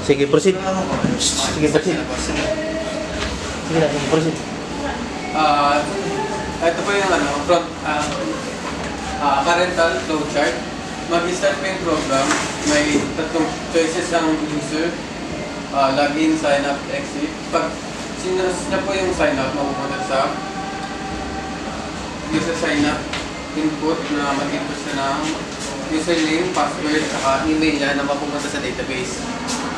Sige, proceed. Sige, proceed. Sige na, sige, proceed. Ito po yung from parental flow chart. Mag-start po yung program. May tatlong choices ang user. Login, sign up, exit. Pag sinus na po yung sign up, mapupunta sa user sign up input na mag-input na ng username, password, saka email niya na mapupunta sa database.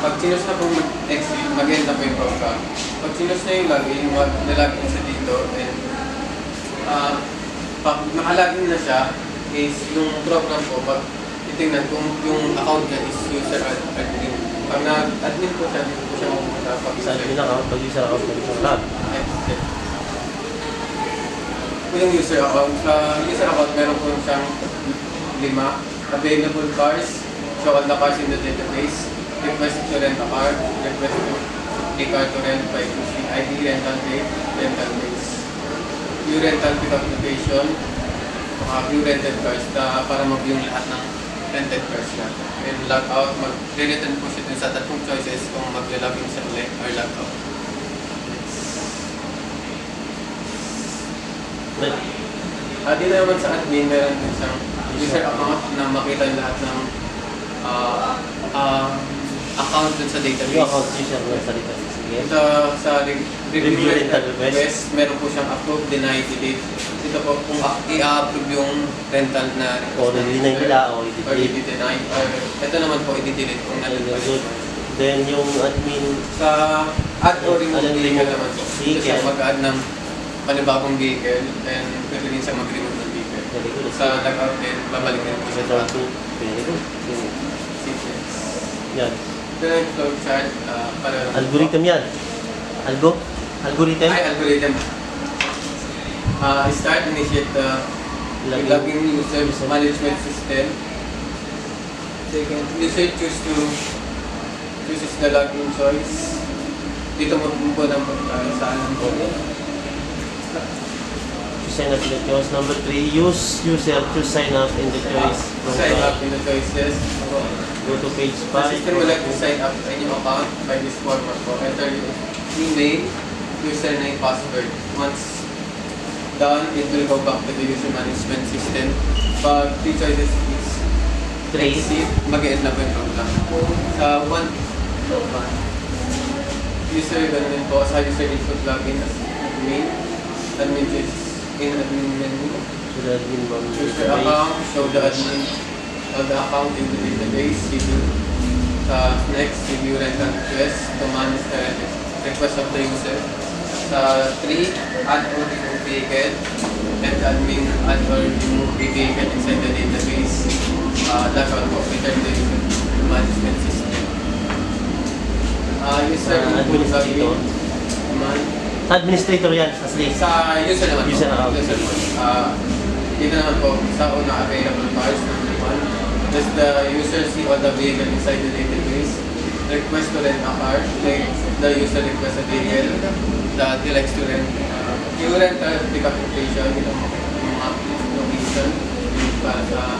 Pag sinus na po mag-exit, mag-end na po yung program. Pag sinus na yung login, nalagin siya dito, and pag nakalagin na siya, is yung program po, pag titingnan kung yung account niya is user admin. Pag na-admin po siya, dito po siya mapupunta. Sa admin account, pag user account, mag-user account. Yung user account, sa user account, meron po siyang 5 available cars, show all the cars in the database, request to rent a car, request to a car to rent by choosing ID, rental date, rental dates, view rental pickup location, view rented cars para mag-view lahat ng rented cars na. And log out, mag-return po siya dun sa tatlong choices kung mag-login siya ulit or log out. Dito naman sa admin, meron din siyang user account na makita lahat ng account dun sa database. Yung account user na sa database. Sa review rental request, meron po siyang approve, deny, delete. Dito po kung i-approve yung rental na request. O i-deny nila o i-delete. i-deny. Ito naman po i-delete kung nalilito. Then yung admin Sa add or remove vehicle naman po. Dito siya mag-add ng panibagong vehicle and pwede rin siya mag-remove ng vehicle. Sa log-out din, babalik din po siya sa very good. sequence. Yan. Ito na yung flow chart. Algorithm yan. Algorithm? Ay, algorithm. Start, initiate the login user management system. Second, user chooses the login choice. Dito mo po ng saan po. Sign up in the choice. Number 3, use user to sign up in the choice. Sign up in the choices. Go to page The 5. system will like to sign up in your account by this format po. Enter your email, username, password. Once done, it will go back to the user management system. Pag 3 choices is 3. exit, mag-end na po yung program. Sa 1, user, ganun din po. Sa user input login as admin is in admin menu. So the admin mom Choose your account, show the admin of the account in the database, review. Next, review rental request to manage the request of the user. Sa 3, add or remove vehicle, and admin add or remove vehicle inside the database. Log out po, return the user to management system. User input administrator. login. Administrator yan, asli. Sa user naman po. User account. Dito naman po, sa una available cars, number 1. Does the user see all the vehicle inside the database? Request to rent a car. The user request a vehicle. He likes to rent. You rent a pickup location, yung mga location para sa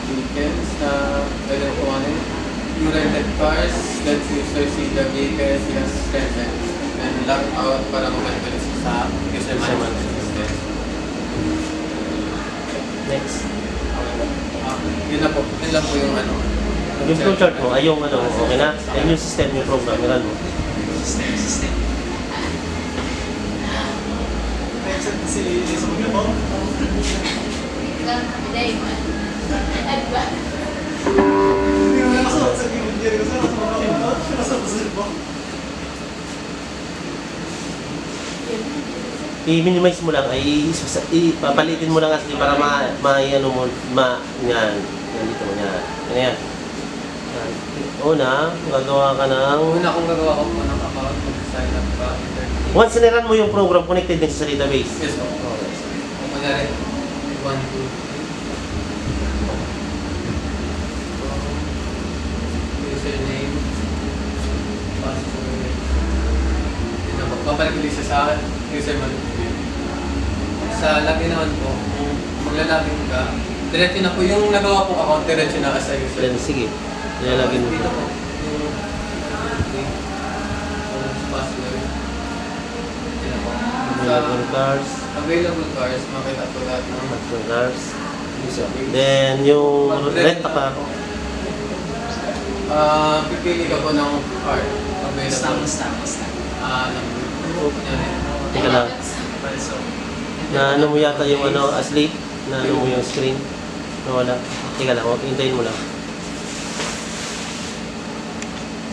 vehicles na pwede na kuhanin. You rented cars, let user see the vehicles he has rented. And log out para mabalik sa user management system. Next. Yun lang po yung ano. Yung flow chart mo, ay yung ano, okay na? Yan yung system, yung program, yan mo. System. Si Sumugyo mo? Hindi ko nakasot sa hindi ko sa I-minimize mo lang, ipapalitin mo lang asli para ano mo, yan dito mo, yan. Una, gagawa ka ng... Una kong gagawa ko ng account, mag-sign up ka, Once niran mo yung program, connected din sa database. Yes, po. Kung kunyari, 1, 2, 3. Username, password. Yun na po. Babalik ulit siya sa user management. Sa login naman po, kung maglalagin ka, diretso na po yung nagawa pong account, diretso na as a user. Then, sige. Nilalagin mo. Dito po, yung Available cars. Available cars, makita ko lahat ng Available cars. Then, yung rent a car. Pipili ka po ng car. Basta, Available. basta. Kunyari. Teka lang. Na ano mo yata yung ano, asleep? Na ano mo yung screen? Nawala. Teka lang, hintayin mo lang.